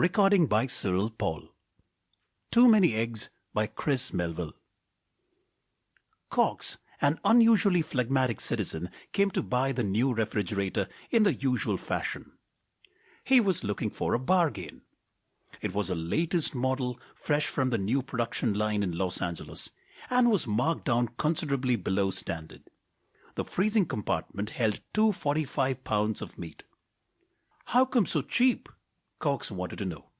Recording by Cyril Paul. Too Many Eggs by Kris Melville. Cox, an unusually phlegmatic citizen, came to buy the new refrigerator in the usual fashion. He was looking for a bargain. It was the latest model, fresh from the new production line in Los Angeles, and was marked down considerably below standard. The freezing compartment held 245 pounds of meat. "How come so cheap?" Cox wanted to know.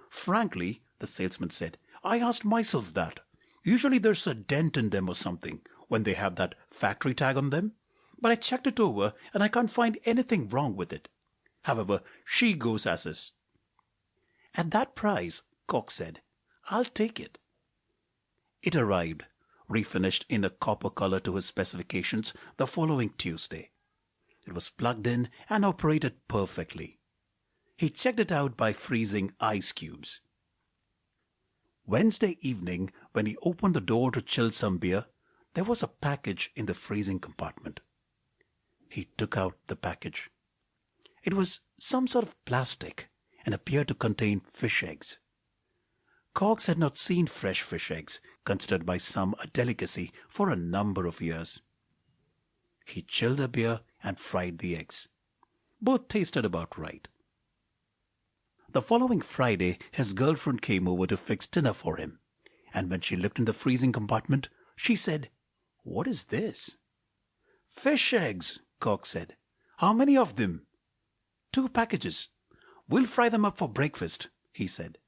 "Frankly," the salesman said, "I asked myself that. Usually there's a dent in them or something when they have that factory tag on them. But I checked it over and I can't find anything wrong with it. However, she goes as is." "At that price," Cox said, "I'll take it." It arrived, refinished in a copper color to his specifications, the following Tuesday. It was plugged in and operated perfectly. He checked it out by freezing ice cubes. Wednesday evening, when he opened the door to chill some beer, there was a package in the freezing compartment. He took out the package. It was some sort of plastic and appeared to contain fish eggs. Cox had not seen fresh fish eggs, considered by some a delicacy, for a number of years. He chilled the beer and fried the eggs. Both tasted about right. The following Friday, his girlfriend came over to fix dinner for him, and when she looked in the freezing compartment, she said, "What is this?" "Fish eggs," Cox said. "How many of them?" "2 packages. We'll fry them up for breakfast," he said.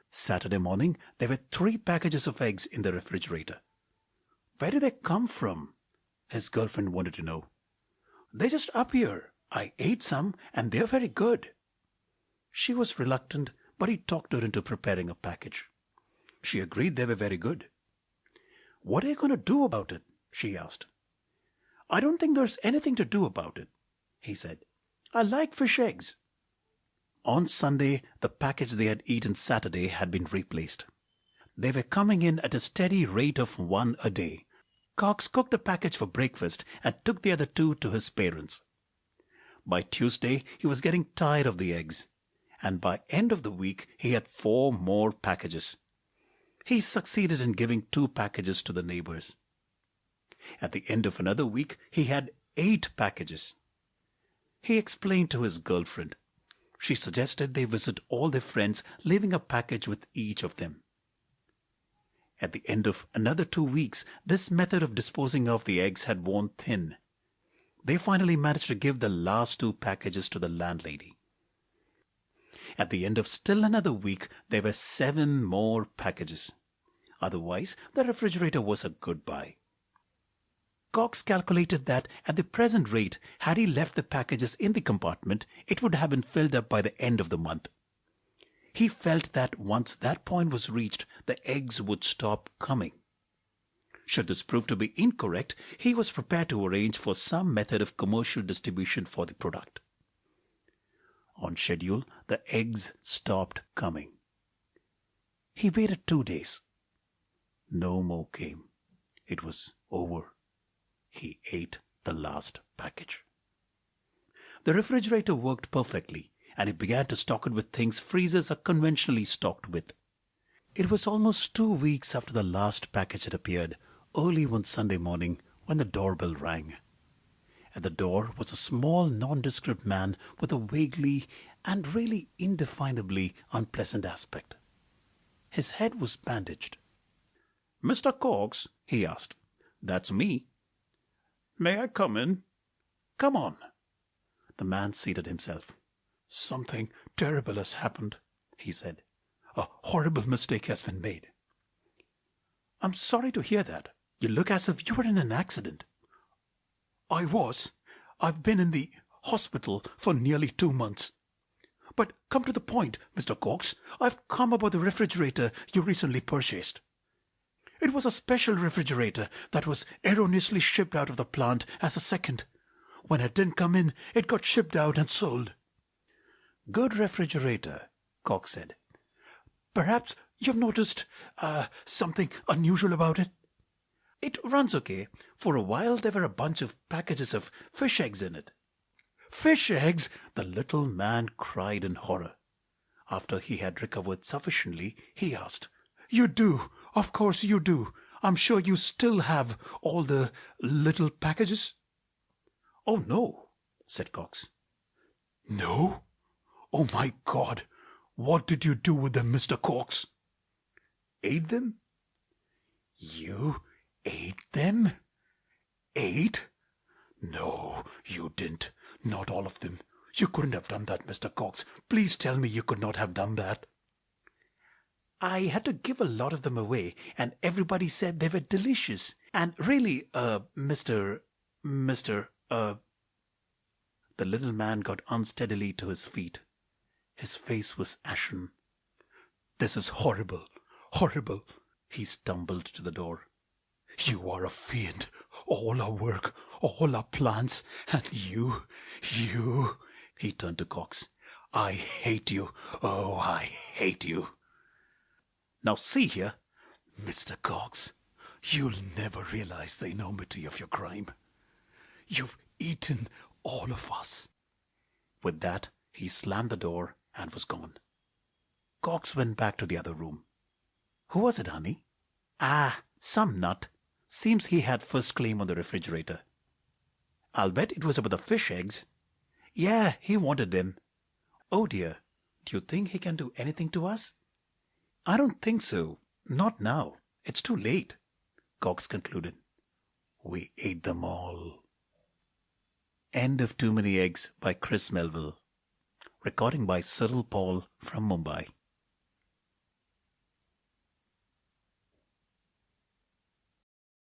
Saturday morning, there were 3 packages of eggs in the refrigerator. "Where do they come from?" his girlfriend wanted to know. "They just appear. I ate some, and they're very good." She was reluctant, but he talked her into preparing a package. She agreed they were very good. "What are you going to do about it?" she asked. "I don't think there's anything to do about it," he said. "I like fish eggs." On Sunday, the package they had eaten Saturday had been replaced. They were coming in at a steady rate of 1 a day. Cox cooked a package for breakfast and took the other 2 to his parents. By Tuesday, he was getting tired of the eggs, and by end of the week, he had 4 more packages. He succeeded in giving 2 packages to the neighbors. At the end of another week, he had 8 packages. He explained to his girlfriend. She suggested they visit all their friends, leaving a package with each of them. At the end of another 2 weeks, this method of disposing of the eggs had worn thin. They finally managed to give the last 2 packages to the landlady. At the end of still another week, there were 7 more packages. Otherwise, the refrigerator was a good buy. Cox calculated that at the present rate, had he left the packages in the compartment, it would have been filled up by the end of the month. He felt that once that point was reached, the eggs would stop coming. Should this prove to be incorrect, he was prepared to arrange for some method of commercial distribution for the product. On schedule, the eggs stopped coming. He waited 2 days. No more came. It was over. He ate the last package. The refrigerator worked perfectly, and he began to stock it with things freezers are conventionally stocked with. It was almost 2 weeks after the last package had appeared, early one Sunday morning, when the doorbell rang. At the door was a small, nondescript man with a vaguely and really indefinably unpleasant aspect. His head was bandaged. "Mr. Cox?" he asked. "That's me." "May I come in?" "Come on." The man seated himself. "Something terrible has happened," he said. "A horrible mistake has been made." "I'm sorry to hear that. You look as if you were in an accident." "I was. I've been in the hospital for nearly 2 months. But come to the point, Mr. Cox. I've come about the refrigerator you recently purchased. It was a special refrigerator that was erroneously shipped out of the plant as a second. When it didn't come in, it got shipped out and sold." "Good refrigerator," Cox said. "Perhaps you've noticed something unusual about it?" "It runs okay. For a while there were a bunch of packages of fish eggs in it." "Fish eggs!" the little man cried in horror. After he had recovered sufficiently, he asked, "You do? Of course you do. I'm sure you still have all the little packages?" "Oh, no," said Cox. "No? Oh, my God. What did you do with them, Mr. Cox?" "Ate them?" "You ate them? Ate? No, you didn't. Not all of them. You couldn't have done that, Mr. Cox. Please tell me you could not have done that." "I had to give a lot of them away, and everybody said they were delicious. And really, Mr. The little man got unsteadily to his feet. His face was ashen. "This is horrible, horrible." He stumbled to the door. "You are a fiend. All our work, all our plans, and you. He turned to Cox. "I hate you. Oh, I hate you." "Now see here." "Mr. Cox, you'll never realize the enormity of your crime. You've eaten all of us." With that, he slammed the door and was gone. Cox went back to the other room. "Who was it, honey?" "Ah, some nut. Seems he had first claim on the refrigerator." "I'll bet it was about the fish eggs." "Yeah, he wanted them." "Oh dear. Do you think he can do anything to us?" "I don't think so. Not now. It's too late," Cox concluded. "We ate them all." End of Too Many Eggs by Kris Melville. Recording by Cyril Paul from Mumbai.